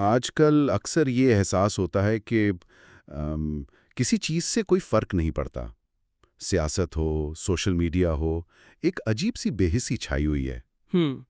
آج کل اکثر یہ احساس ہوتا ہے کہ کسی چیز سے کوئی فرق نہیں پڑتا. سیاست ہو، سوشل میڈیا ہو، ایک عجیب سی بے حسی چھائی ہوئی ہے.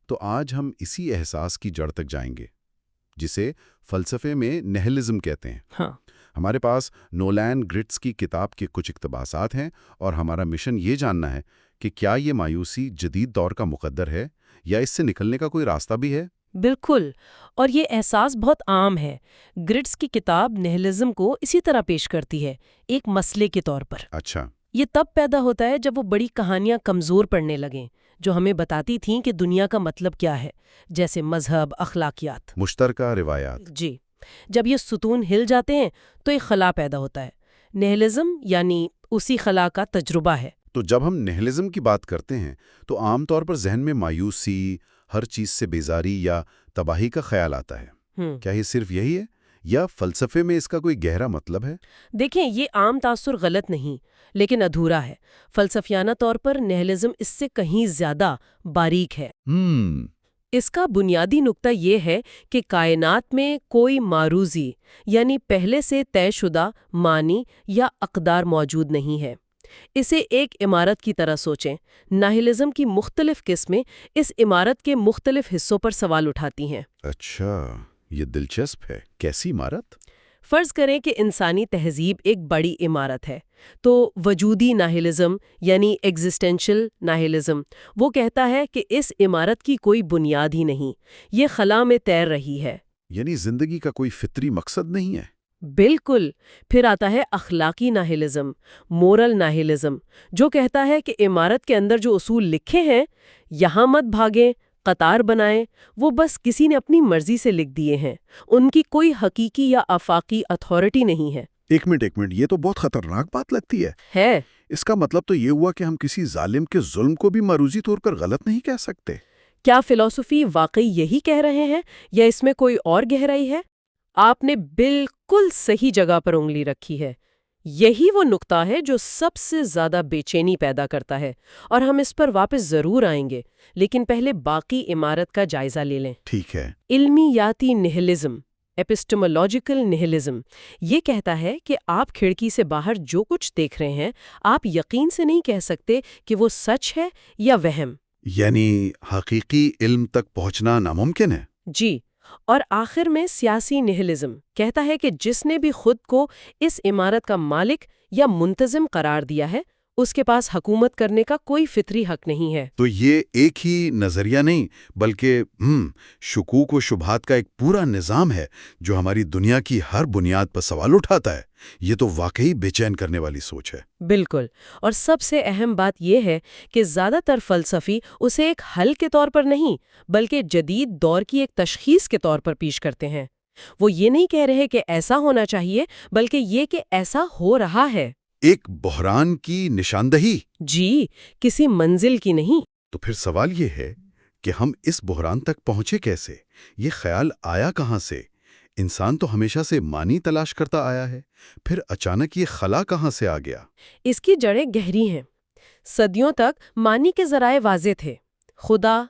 تو آج ہم اسی احساس کی جڑ تک جائیں گے، جسے فلسفے میں نہلزم کہتے ہیں. ہاں. ہمارے پاس نولان گرٹس کی کتاب کے کچھ اقتباسات ہیں، اور ہمارا مشن یہ جاننا ہے کہ کیا یہ مایوسی جدید دور کا مقدر ہے یا اس سے نکلنے کا کوئی راستہ بھی ہے؟ بالکل، اور یہ احساس بہت عام ہے. گرٹس کی کتاب نہلزم کو اسی طرح پیش کرتی ہے، ایک مسئلے کے طور پر. اچھا. یہ تب پیدا ہوتا ہے جب وہ بڑی کہانیاں کمزور پڑنے لگیں جو ہمیں بتاتی تھیں کہ دنیا کا مطلب کیا ہے، جیسے مذہب، اخلاقیات، مشترکہ روایات. جی. جب یہ ستون ہل جاتے ہیں تو ایک خلا پیدا ہوتا ہے. نہلزم یعنی اسی خلا کا تجربہ ہے. تو جب ہم نہلزم کی بات کرتے ہیں تو عام طور پر ذہن میں مایوسی، ہر چیز سے بیزاری یا تباہی کا خیال آتا ہے. کیا یہ صرف یہی ہے یا فلسفے میں اس کا کوئی گہرا مطلب ہے؟ دیکھیں، یہ عام تاثر غلط نہیں، لیکن ادھورا ہے. فلسفیانہ طور پر نہلزم اس سے کہیں زیادہ باریک ہے. اس کا بنیادی نقطہ یہ ہے کہ کائنات میں کوئی معروضی یعنی پہلے سے طے شدہ معنی یا اقدار موجود نہیں ہے. اسے ایک عمارت کی طرح سوچیں. نہلزم کی مختلف قسمیں اس عمارت کے مختلف حصوں پر سوال اٹھاتی ہیں. اچھا، یہ دلچسپ ہے. کیسی عمارت؟ فرض کریں کہ انسانی تہذیب ایک بڑی عمارت ہے، تو وجودی ناہلزم یعنی ایگزسٹینشل ناہلزم وہ کہتا ہے کہ اس عمارت کی کوئی بنیاد ہی نہیں، یہ خلا میں تیر رہی ہے. یعنی زندگی کا کوئی فطری مقصد نہیں ہے؟ بالکل. پھر آتا ہے اخلاقی ناہلزم، مورل ناہلزم، جو کہتا ہے کہ عمارت کے اندر جو اصول لکھے ہیں، یہاں مت بھاگیں، قطار بنائیں، وہ بس کسی نے اپنی مرضی سے لکھ دیے ہیں، ان کی کوئی حقیقی یا آفاقی اتھارٹی نہیں ہے. ایک منٹ، یہ تو بہت خطرناک بات لگتی ہے. اس کا مطلب تو یہ ہوا کہ ہم کسی ظالم کے ظلم کو بھی معروضی طور پر غلط نہیں کہہ سکتے. کیا فلسفی واقعی یہی کہہ رہے ہیں یا اس میں کوئی اور گہرائی ہے؟ آپ نے بالکل صحیح جگہ پر انگلی رکھی ہے. یہی وہ نقطہ ہے جو سب سے زیادہ بے چینی پیدا کرتا ہے، اور ہم اس پر واپس ضرور آئیں گے، لیکن پہلے باقی عمارت کا جائزہ لے لیں. ٹھیک ہے. علمیاتی نہلزم، ایپسٹمولوجیکل نہلزم، یہ کہتا ہے کہ آپ کھڑکی سے باہر جو کچھ دیکھ رہے ہیں، آپ یقین سے نہیں کہہ سکتے کہ وہ سچ ہے یا وہم. یعنی حقیقی علم تک پہنچنا ناممکن ہے. جی. اور آخر میں سیاسی نہلزم کہتا ہے کہ جس نے بھی خود کو اس عمارت کا مالک یا منتظم قرار دیا ہے، اس کے پاس حکومت کرنے کا کوئی فطری حق نہیں ہے. تو یہ ایک ہی نظریہ نہیں بلکہ شکوک و شبہات کا ایک پورا نظام ہے جو ہماری دنیا کی ہر بنیاد پر سوال اٹھاتا ہے. یہ تو واقعی بے چین کرنے والی سوچ ہے. بالکل. اور سب سے اہم بات یہ ہے کہ زیادہ تر فلسفی اسے ایک حل کے طور پر نہیں بلکہ جدید دور کی ایک تشخیص کے طور پر پیش کرتے ہیں. وہ یہ نہیں کہہ رہے کہ ایسا ہونا چاہیے، بلکہ یہ کہ ایسا ہو رہا ہے. ایک بحران کی نشاندہی. جی، کسی منزل کی نہیں. تو پھر سوال یہ ہے کہ ہم اس بحران تک پہنچے کیسے؟ یہ خیال آیا کہاں سے؟ انسان تو ہمیشہ سے معنی تلاش کرتا آیا ہے، پھر اچانک یہ خلا کہاں سے آ گیا؟ اس کی جڑیں گہری ہیں. صدیوں تک معنی کے ذرائع واضح تھے. خدا،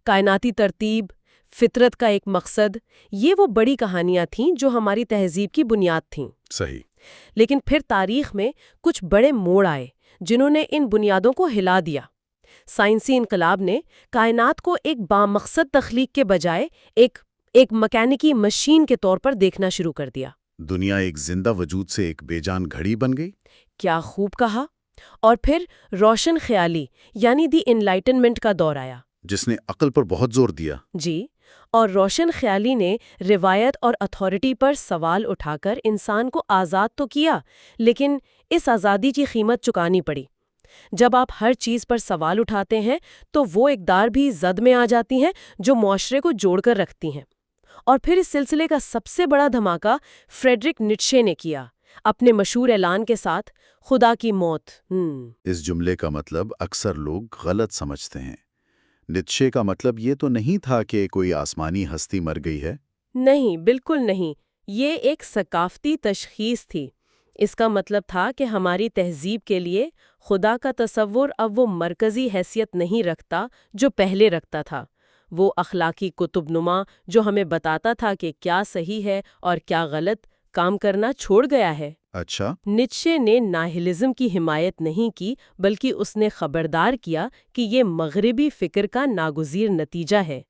کائناتی ترتیب، فطرت کا ایک مقصد، یہ وہ بڑی کہانیاں تھیں جو ہماری تہذیب کی بنیاد تھیں. صحیح. لیکن پھر تاریخ میں کچھ بڑے موڑ آئے جنہوں نے ان بنیادوں کو ہلا دیا. سائنسی انقلاب نے کائنات کو ایک بامقصد تخلیق کے بجائے ایک مکینیکی مشین کے طور پر دیکھنا شروع کر دیا. دنیا ایک زندہ وجود سے ایک بے جان گھڑی بن گئی. کیا خوب کہا. اور پھر روشن خیالی یعنی دی انلائٹنمنٹ کا دور آیا، جس نے عقل پر بہت زور دیا. جی. اور روشن خیالی نے روایت اور اتھارٹی پر سوال اٹھا کر انسان کو آزاد تو کیا، لیکن اس آزادی کی قیمت چکانی پڑی. جب آپ ہر چیز پر سوال اٹھاتے ہیں تو وہ اقدار بھی زد میں آ جاتی ہیں جو معاشرے کو جوڑ کر رکھتی ہیں. اور پھر اس سلسلے کا سب سے بڑا دھماکہ فریڈرک نیٹشے نے کیا اپنے مشہور اعلان کے ساتھ، خدا کی موت. اس جملے کا مطلب اکثر لوگ غلط سمجھتے ہیں. نیٹشے کا مطلب یہ تو نہیں تھا کہ کوئی آسمانی ہستی مر گئی ہے. نہیں، بالکل نہیں. یہ ایک ثقافتی تشخیص تھی. اس کا مطلب تھا کہ ہماری تہذیب کے لیے خدا کا تصور اب وہ مرکزی حیثیت نہیں رکھتا جو پہلے رکھتا تھا. وہ اخلاقی کتب نما جو ہمیں بتاتا تھا کہ کیا صحیح ہے اور کیا غلط، کام کرنا چھوڑ گیا ہے۔ اچھا۔ نیٹشے نے ناہلزم کی حمایت نہیں کی، بلکہ اس نے خبردار کیا کہ یہ مغربی فکر کا ناگزیر نتیجہ ہے۔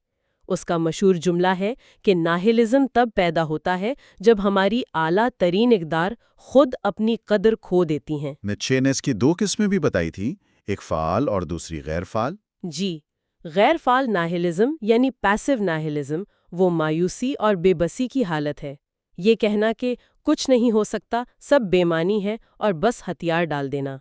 اس کا مشہور جملہ ہے کہ ناہلزم تب پیدا ہوتا ہے جب ہماری اعلیٰ ترین اقدار خود اپنی قدر کھو دیتی ہیں۔ نیٹشے نے اس کی 2 قسمیں بھی بتائی تھیں، ایک فعال اور دوسری غیر فعال۔ جی، غیر فعال ناہلزم یعنی پیسو ناہلزم وہ مایوسی اور بے بسی کی حالت ہے۔ یہ کہنا کہ کچھ نہیں ہو سکتا، سب بے معنی ہے اور بس ہتھیار ڈال دینا۔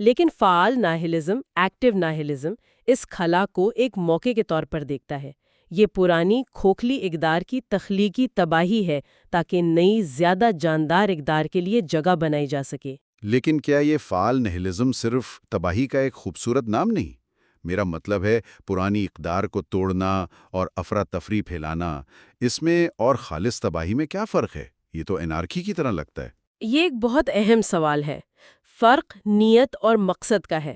لیکن فعال ناہلزم، ایکٹیو ناہلزم، اس خلا کو ایک موقع کے طور پر دیکھتا ہے۔ یہ پرانی کھوکھلی اقدار کی تخلیقی تباہی ہے تاکہ نئی زیادہ جاندار اقدار کے لیے جگہ بنائی جا سکے۔ لیکن کیا یہ فعال نہلزم صرف تباہی کا ایک خوبصورت نام نہیں؟ میرا مطلب ہے پرانی اقدار کو توڑنا اور افراتفری پھیلانا، اس میں اور خالص تباہی میں کیا فرق ہے؟ یہ تو انارکی کی طرح لگتا ہے۔ یہ ایک بہت اہم سوال ہے۔ فرق نیت اور مقصد کا ہے۔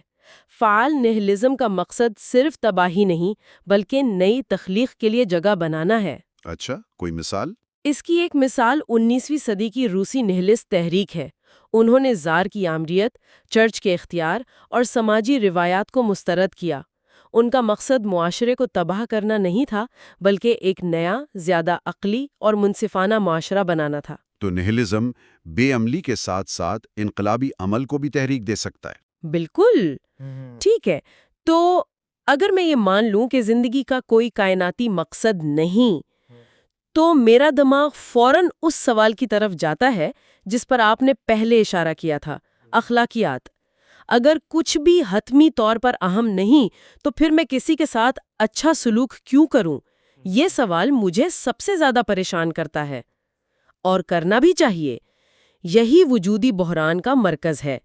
فعال نہلزم کا مقصد صرف تباہی نہیں بلکہ نئی تخلیق کے لیے جگہ بنانا ہے۔ اچھا، کوئی مثال؟ اس کی ایک مثال 19ویں صدی کی روسی نہلسٹ تحریک ہے۔ انہوں نے زار کی آمریت، چرچ کے اختیار اور سماجی روایات کو مسترد کیا۔ ان کا مقصد معاشرے کو تباہ کرنا نہیں تھا بلکہ ایک نیا، زیادہ عقلی اور منصفانہ معاشرہ بنانا تھا۔ تو نہلزم بے عملی کے ساتھ ساتھ انقلابی عمل کو بھی تحریک دے سکتا ہے۔ بالکل ٹھیک ہے۔ تو اگر میں یہ مان لوں کہ زندگی کا کوئی کائناتی مقصد نہیں، تو میرا دماغ فوراً اس سوال کی طرف جاتا ہے جس پر آپ نے پہلے اشارہ کیا تھا، اخلاقیات۔ اگر کچھ بھی حتمی طور پر اہم نہیں تو پھر میں کسی کے ساتھ اچھا سلوک کیوں کروں؟ یہ سوال مجھے سب سے زیادہ پریشان کرتا ہے، اور کرنا بھی چاہیے۔ یہی وجودی بحران کا مرکز ہے۔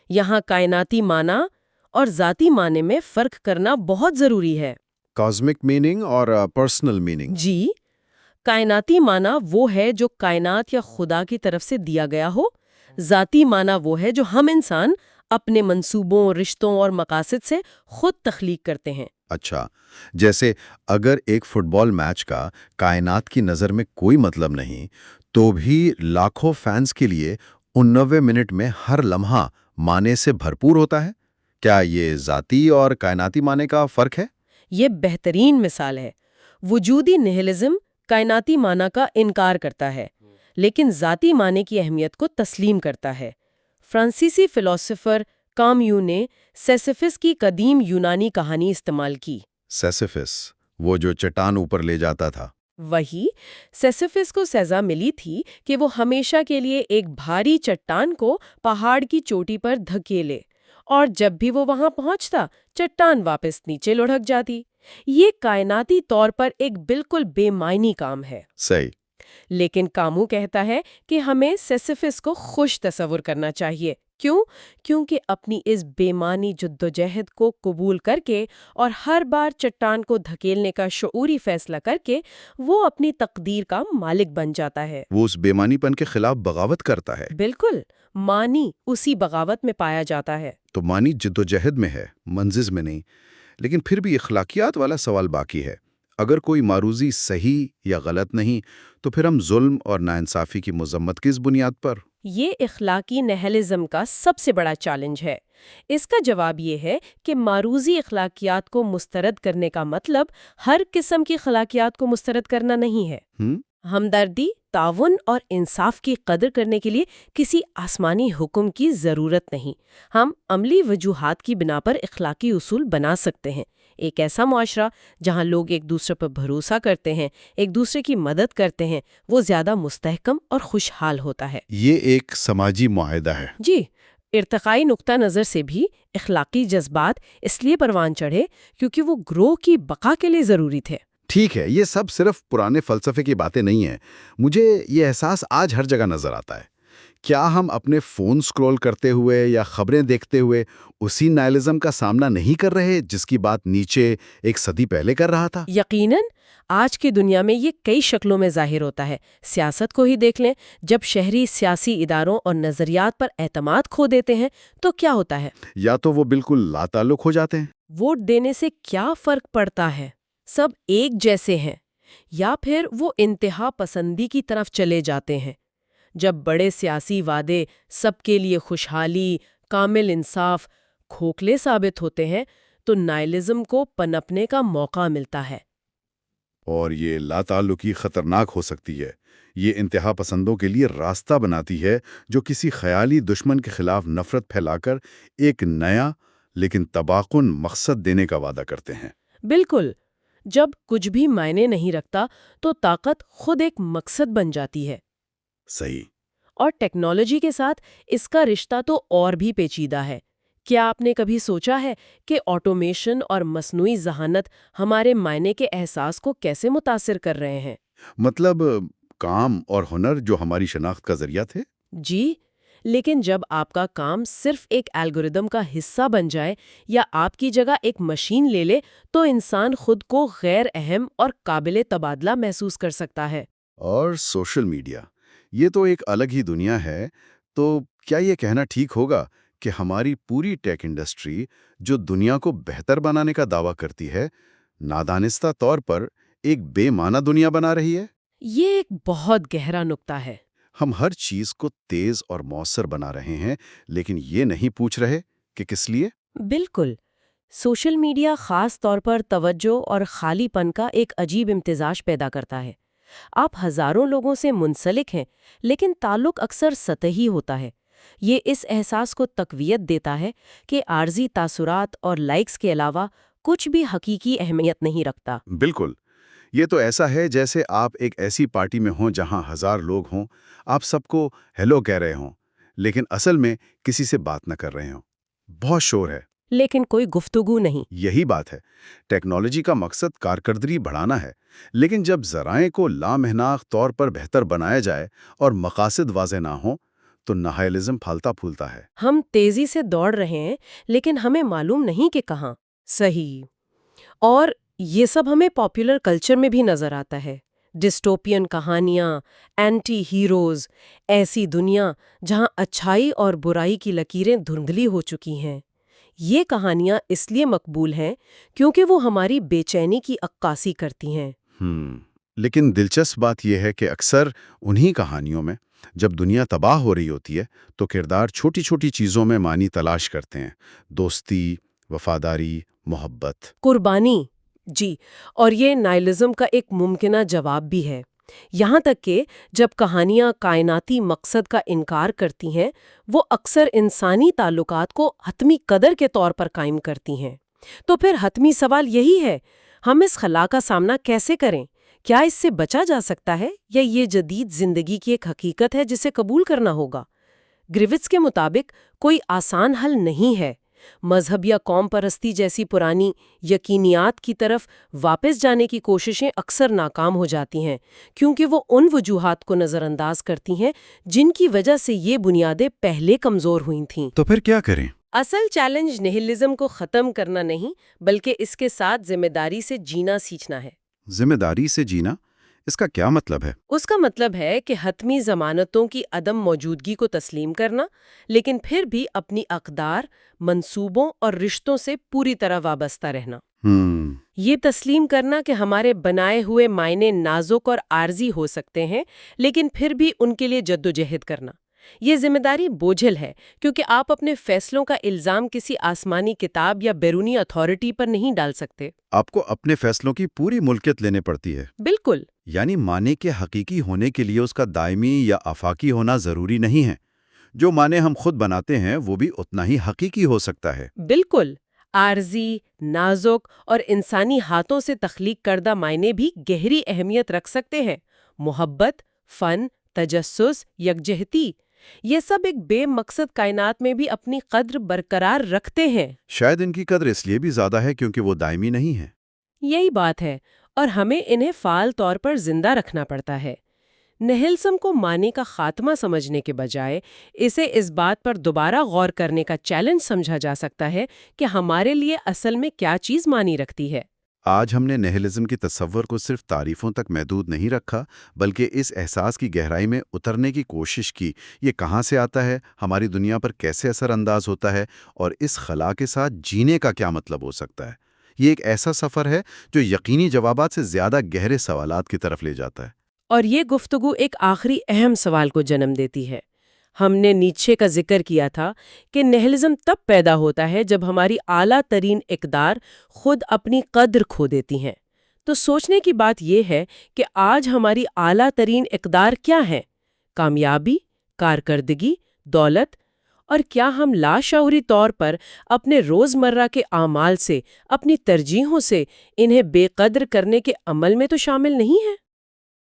یہاں کائناتی معنی اور ذاتی معنی میں فرق کرنا بہت ضروری ہے۔ کازمک میننگ اور پرسنل میننگ۔ جی، کائناتی معنی وہ ہے جو کائنات یا خدا کی طرف سے دیا گیا ہو۔ ذاتی معنی وہ ہے جو ہم انسان اپنے منصوبوں، رشتوں اور مقاصد سے خود تخلیق کرتے ہیں۔ اچھا، جیسے اگر ایک فٹ بال میچ کا کائنات کی نظر میں کوئی مطلب نہیں، تو بھی لاکھوں فینس کے لیے 90 منٹ میں ہر لمحہ معنی سے بھرپور ہوتا ہے۔ کیا یہ ذاتی اور کائناتی معنی کا فرق ہے؟ یہ بہترین مثال ہے۔ وجودی نہلزم کائناتی معنی کا انکار کرتا ہے لیکن ذاتی معنی کی اہمیت کو تسلیم کرتا ہے۔ فرانسیسی فلسفر کامیو نے سیسیفس کی قدیم یونانی کہانی استعمال کی۔ سیسیفس، وہ جو چٹان اوپر لے جاتا تھا۔ وہی، سیسیفس کو سزا ملی تھی کہ وہ ہمیشہ کے لیے ایک بھاری چٹان کو پہاڑ کی چوٹی پر دھکیلے، اور جب بھی وہ وہاں پہنچتا چٹان واپس نیچے لڑھک جاتی۔ یہ کائناتی طور پر ایک بالکل بے معنی کام ہے۔ صحیح۔ لیکن کامو کہتا ہے کہ ہمیں سیسیفس کو خوش تصور کرنا چاہیے۔ کیوں؟ کیونکہ اپنی اس بے معنی جدوجہد کو قبول کر کے اور ہر بار چٹان کو دھکیلنے کا شعوری فیصلہ کر کے وہ اپنی تقدیر کا مالک بن جاتا ہے۔ وہ اس بے معنی پن کے خلاف بغاوت کرتا ہے۔ بالکل، معنی اسی بغاوت میں پایا جاتا ہے۔ تو معنی جدوجہد میں ہے، منزز میں نہیں۔ لیکن پھر بھی اخلاقیات والا سوال باقی ہے۔ اگر کوئی معروضی صحیح یا غلط نہیں تو پھر ہم ظلم اور ناانصافی کی مذمت کس بنیاد پر؟ یہ اخلاقی نہلزم کا سب سے بڑا چیلنج ہے۔ اس کا جواب یہ ہے کہ معروضی اخلاقیات کو مسترد کرنے کا مطلب ہر قسم کی اخلاقیات کو مسترد کرنا نہیں ہے۔ ہمدردی، تعاون اور انصاف کی قدر کرنے کے لیے کسی آسمانی حکم کی ضرورت نہیں۔ ہم عملی وجوہات کی بنا پر اخلاقی اصول بنا سکتے ہیں۔ ایک ایسا معاشرہ جہاں لوگ ایک دوسرے پر بھروسہ کرتے ہیں، ایک دوسرے کی مدد کرتے ہیں، وہ زیادہ مستحکم اور خوشحال ہوتا ہے۔ یہ ایک سماجی معاہدہ ہے۔ جی، ارتقائی نقطہ نظر سے بھی اخلاقی جذبات اس لیے پروان چڑھے کیونکہ وہ گروہ کی بقا کے لیے ضروری تھے۔ ٹھیک ہے، یہ سب صرف پرانے فلسفے کی باتیں نہیں ہیں۔ مجھے یہ احساس آج ہر جگہ نظر آتا ہے۔ کیا ہم اپنے فون سکرول کرتے ہوئے یا خبریں دیکھتے ہوئے اسی نائلزم کا سامنا نہیں کر رہے جس کی بات نیچے ایک صدی پہلے کر رہا تھا؟ یقیناً، آج کی دنیا میں یہ کئی شکلوں میں ظاہر ہوتا ہے۔ سیاست کو ہی دیکھ لیں، جب شہری سیاسی اداروں اور نظریات پر اعتماد کھو دیتے ہیں تو کیا ہوتا ہے؟ یا تو وہ بالکل لا تعلق ہو جاتے ہیں۔ ووٹ دینے سے کیا فرق پڑتا ہے؟ سب ایک جیسے ہیں، یا پھر وہ انتہا پسندی کی طرف چلے جاتے ہیں؟ جب بڑے سیاسی وعدے سب کے لیے خوشحالی، کامل انصاف کھوکھلے ثابت ہوتے ہیں تو نائلزم کو پنپنے کا موقع ملتا ہے۔ اور یہ لا تعلقی خطرناک ہو سکتی ہے۔ یہ انتہا پسندوں کے لیے راستہ بناتی ہے جو کسی خیالی دشمن کے خلاف نفرت پھیلا کر ایک نیا لیکن تباکن مقصد دینے کا وعدہ کرتے ہیں۔ بالکل، جب کچھ بھی معنی نہیں رکھتا تو طاقت خود ایک مقصد بن جاتی ہے۔ صحیح۔ اور ٹیکنالوجی کے ساتھ اس کا رشتہ تو اور بھی پیچیدہ ہے۔ کیا آپ نے کبھی سوچا ہے کہ آٹومیشن اور مصنوعی ذہانت ہمارے معنی کے احساس کو کیسے متاثر کر رہے ہیں؟ مطلب کام اور ہنر جو ہماری شناخت کا ذریعہ تھے؟ جی، لیکن جب آپ کا کام صرف ایک الگوریدم کا حصہ بن جائے یا آپ کی جگہ ایک مشین لے لے تو انسان خود کو غیر اہم اور قابل تبادلہ محسوس کر سکتا ہے۔ اور سوشل میڈیا، یہ تو ایک الگ ہی دنیا ہے۔ تو کیا یہ کہنا ٹھیک ہوگا کہ ہماری پوری ٹیک انڈسٹری جو دنیا کو بہتر بنانے کا دعویٰ کرتی ہے، نادانستہ طور پر ایک بے معنی دنیا بنا رہی ہے؟ یہ ایک بہت گہرا نکتہ ہے۔ ہم ہر چیز کو تیز اور مؤثر بنا رہے ہیں، لیکن یہ نہیں پوچھ رہے کہ کس لیے؟ بالکل، سوشل میڈیا خاص طور پر توجہ اور خالی پن کا ایک عجیب امتزاج پیدا کرتا ہے۔ آپ ہزاروں لوگوں سے منسلک ہیں، لیکن تعلق اکثر سطحی ہوتا ہے۔ یہ اس احساس کو تقویت دیتا ہے کہ عارضی تاثرات اور لائکس کے علاوہ کچھ بھی حقیقی اہمیت نہیں رکھتا۔ بالکل، یہ تو ایسا ہے جیسے آپ ایک ایسی پارٹی میں ہوں جہاں 1000 لوگ ہوں، آپ سب کو ہیلو کہہ رہے ہوں، لیکن اصل میں کسی سے بات نہ کر رہے ہوں۔ بہت شور ہے، لیکن کوئی گفتگو نہیں۔ یہی بات ہے۔ ٹیکنالوجی کا مقصد کارکردگی بڑھانا ہے، لیکن جب ذرائع کو لامحناق طور پر بہتر بنایا جائے اور مقاصد واضح نہ ہوں تو نہائلزم پھلتا پھولتا ہے۔ ہم تیزی سے دوڑ رہے ہیں، لیکن ہمیں معلوم نہیں کہ کہاں۔ صحیح۔ اور یہ سب ہمیں پاپولر کلچر میں بھی نظر آتا ہے۔ ڈسٹوپین کہانیاں، اینٹی ہیروز، ایسی دنیا جہاں اچھائی اور برائی کی لکیریں دھندلی ہو چکی ہیں۔ یہ کہانیاں اس لیے مقبول ہیں کیونکہ وہ ہماری بے چینی کی عکاسی کرتی ہیں۔ لیکن دلچسپ بات یہ ہے کہ اکثر انہی کہانیوں میں جب دنیا تباہ ہو رہی ہوتی ہے تو کردار چھوٹی چھوٹی چیزوں میں معنی تلاش کرتے ہیں: دوستی، وفاداری، محبت، قربانی۔ جی، اور یہ نائلزم کا ایک ممکنہ جواب بھی ہے۔ یہاں تک کہ جب کہانیاں کائناتی مقصد کا انکار کرتی ہیں، وہ اکثر انسانی تعلقات کو حتمی قدر کے طور پر قائم کرتی ہیں۔ تو پھر حتمی سوال یہی ہے، ہم اس خلا کا سامنا کیسے کریں؟ کیا اس سے بچا جا سکتا ہے، یا یہ جدید زندگی کی ایک حقیقت ہے جسے قبول کرنا ہوگا؟ گریوٹس کے مطابق کوئی آسان حل نہیں ہے۔ مذہب یا قوم پرستی جیسی پرانی یقینیات کی طرف واپس جانے کی کوششیں اکثر ناکام ہو جاتی ہیں، کیونکہ وہ ان وجوہات کو نظر انداز کرتی ہیں جن کی وجہ سے یہ بنیادیں پہلے کمزور ہوئی تھیں۔ تو پھر کیا کریں؟ اصل چیلنج نہیلزم کو ختم کرنا نہیں، بلکہ اس کے ساتھ ذمہ داری سے جینا سیکھنا ہے۔ ذمہ داری سے جینا، اس کا کیا مطلب ہے؟ اس کا مطلب ہے کہ حتمی ضمانتوں کی عدم موجودگی کو تسلیم کرنا، لیکن پھر بھی اپنی اقدار، منصوبوں اور رشتوں سے پوری طرح وابستہ رہنا۔ یہ تسلیم کرنا کہ ہمارے بنائے ہوئے معنی نازک اور عارضی ہو سکتے ہیں، لیکن پھر بھی ان کے لیے جدوجہد کرنا۔ یہ ذمہ داری بوجھل ہے، کیونکہ آپ اپنے فیصلوں کا الزام کسی آسمانی کتاب یا بیرونی اتھارٹی پر نہیں ڈال سکتے۔ آپ کو اپنے فیصلوں کی پوری ملکیت لینے پڑتی ہے۔ بالکل۔ یعنی معنی کے حقیقی ہونے کے لیے اس کا دائمی یا آفاقی ہونا ضروری نہیں ہے۔ جو معنی ہم خود بناتے ہیں وہ بھی اتنا ہی حقیقی ہو سکتا ہے۔ بالکل۔ عارضی، نازک اور انسانی ہاتھوں سے تخلیق کردہ معنی بھی گہری اہمیت رکھ سکتے ہیں۔ محبت، فن، تجسس، یکجہتی، یہ سب ایک بے مقصد کائنات میں بھی اپنی قدر برقرار رکھتے ہیں۔ شاید ان کی قدر اس لیے بھی زیادہ ہے کیونکہ وہ دائمی نہیں ہے۔ یہی بات ہے، اور ہمیں انہیں فعال طور پر زندہ رکھنا پڑتا ہے۔ نہلزم کو معنی کا خاتمہ سمجھنے کے بجائے اسے اس بات پر دوبارہ غور کرنے کا چیلنج سمجھا جا سکتا ہے کہ ہمارے لیے اصل میں کیا چیز معنی رکھتی ہے۔ آج ہم نے نہلزم کی تصور کو صرف تعریفوں تک محدود نہیں رکھا، بلکہ اس احساس کی گہرائی میں اترنے کی کوشش کی۔ یہ کہاں سے آتا ہے، ہماری دنیا پر کیسے اثر انداز ہوتا ہے، اور اس خلا کے ساتھ جینے کا کیا مطلب ہو سکتا ہے۔ یہ ایک ایسا سفر ہے جو یقینی جوابات سے زیادہ گہرے سوالات کی طرف لے جاتا ہے۔ اور یہ گفتگو ایک آخری اہم سوال کو جنم دیتی ہے۔ ہم نے نیچے کا ذکر کیا تھا کہ نہلزم تب پیدا ہوتا ہے جب ہماری اعلیٰ ترین اقدار خود اپنی قدر کھو دیتی ہیں۔ تو سوچنے کی بات یہ ہے کہ آج ہماری اعلیٰ ترین اقدار کیا ہیں؟ کامیابی، کارکردگی، دولت؟ اور کیا ہم لاشعوری طور پر اپنے روزمرہ کے اعمال سے، اپنی ترجیحوں سے انہیں بے قدر کرنے کے عمل میں تو شامل نہیں ہیں؟